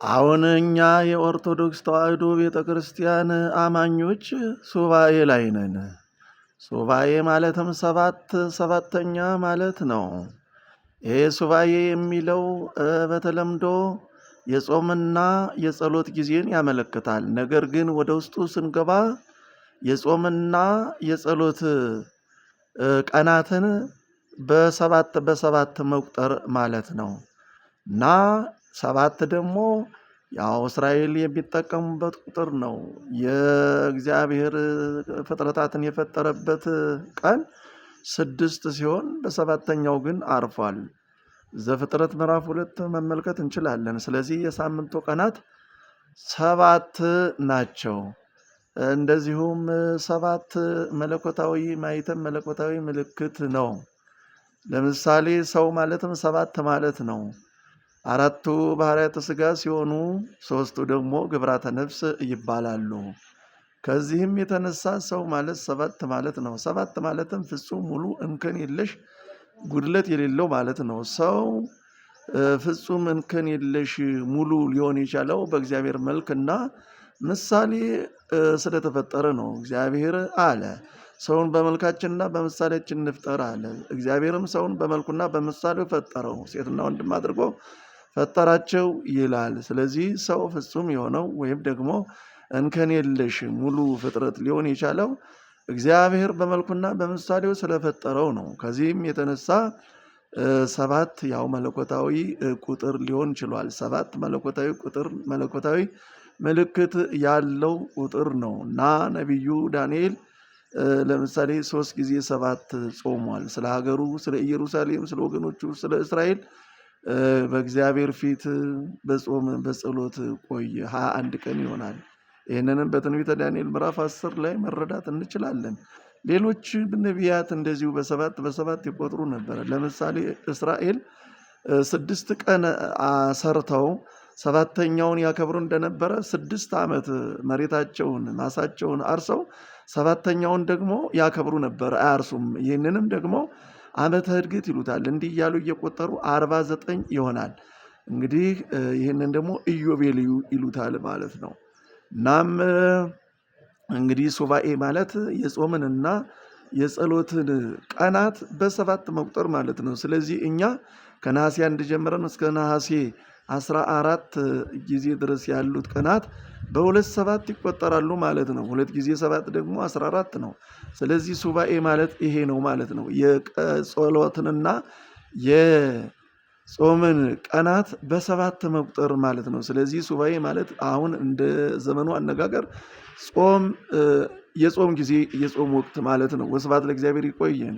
አሁን እኛ የኦርቶዶክስ ተዋሕዶ ቤተክርስቲያን አማኞች ሱባኤ ላይ ነን። ሱባኤ ማለትም ሰባተኛ ማለት ነው። ይሄ ሱባኤ የሚለው በተለምዶ የጾምና የጸሎት ጊዜን ያመለክታል። ነገር ግን ወደ ውስጡ ስንገባ የጾምና የጸሎት ቀናትን በሰባት መቁጠር ማለት ነው። እና ሰባት ደግሞ ያው እስራኤል የሚጠቀሙበት ቁጥር ነው። የእግዚአብሔር ፍጥረታትን የፈጠረበት ቀን 6 ሲሆን በሰባተኛው ግን አርፏል። ዘፍጥረት ምዕራፍ 2 መመልከት እንችላለን። ስለዚህ የሳምንቱ ቀናት 7 ናቸው። እንደዚሁም 7 መለኮታዊ ማኅተም መለኮታዊ ምልክት ነው። ለምሳሌ ሰው ማለትም 7 ማለት ነው። 4ቱ ባህርያተ ሥጋ ሲሆኑ 3ቱ ደግሞ ግብራተ ነፍስ ይባላሉ። ከዚህም የተነሳ ሰው ማለት 7 ማለት ነው። 7 ማለትም ፍጹም ሙሉ እንከን የለሽ ጉድለት የሌለው ማለት ነው። ሰው ፍጹም እንከን የለሽ ሙሉ ሊሆን የቻለው በእግዚአብሔር መልክና ምሳሌ ስለተፈጠረ ነው። እግዚአብሔር አለ ሰውን በመልካችንና በምሳሌያችን እንፍጠር አለ። እግዚአብሔርም ሰውን በመልኩና በምሳሌው ፈጠረው፣ ሴትና ወንድም አድርጎ ፈጠራቸው ይላል። ስለዚህ ሰው ፍጹም የሆነው ወይም ደግሞ እንከን የለሽ ሙሉ ፍጥረት ሊሆን የቻለው እግዚአብሔር በመልኩና በምሳሌው ስለፈጠረው ነው። ከዚህም የተነሳ 7 ያው መለኮታዊ ቁጥር ሊሆን ችሏል። 7 መለኮታዊ ቁጥር መለኮታዊ ምልክት ያለው ቁጥር ነው እና ነቢዩ ዳንኤል ለምሳሌ 3 ጊዜ 7 ጾሟል። ስለ ሀገሩ፣ ስለ ኢየሩሳሌም፣ ስለ ወገኖቹ፣ ስለ እስራኤል በእግዚአብሔር ፊት በጾም በጸሎት ቆየ። 21 ቀን ይሆናል። ይህንንም በትንቢተ ዳንኤል ምዕራፍ 10 ላይ መረዳት እንችላለን። ሌሎች ነቢያት እንደዚሁ በሰባት ይቆጥሩ ነበር። ለምሳሌ እስራኤል 6 ቀን ሰርተው 7ኛውን ያከብሩ እንደነበረ 6 ዓመት መሬታቸውን ማሳቸውን አርሰው 7ኛውን ደግሞ ያከብሩ ነበር፣ አያርሱም። ይህንንም ደግሞ ዓመተ ዕድገት ይሉታል። እንዲህ እያሉ እየቆጠሩ 49 ይሆናል። እንግዲህ ይህንን ደግሞ ኢዮቤልዩ ይሉታል ማለት ነው። እናም እንግዲህ ሱባኤ ማለት የጾምንና የጸሎትን ቀናት በ7 መቁጠር ማለት ነው። ስለዚህ እኛ ከነሐሴ 1 ጀምረን እስከ ነሐሴ 14 ጊዜ ድረስ ያሉት ቀናት በ2/7 ይቆጠራሉ ማለት ነው። 2 ጊዜ 7 ደግሞ 14 ነው። ስለዚህ ሱባኤ ማለት ይሄ ነው ማለት ነው። የጸሎትንና የጾምን ቀናት በ7 መቁጠር ማለት ነው። ስለዚህ ሱባኤ ማለት አሁን እንደ ዘመኑ አነጋገር ጾም የጾም ጊዜ የጾም ወቅት ማለት ነው። ወስብሐት ለእግዚአብሔር። ይቆየን።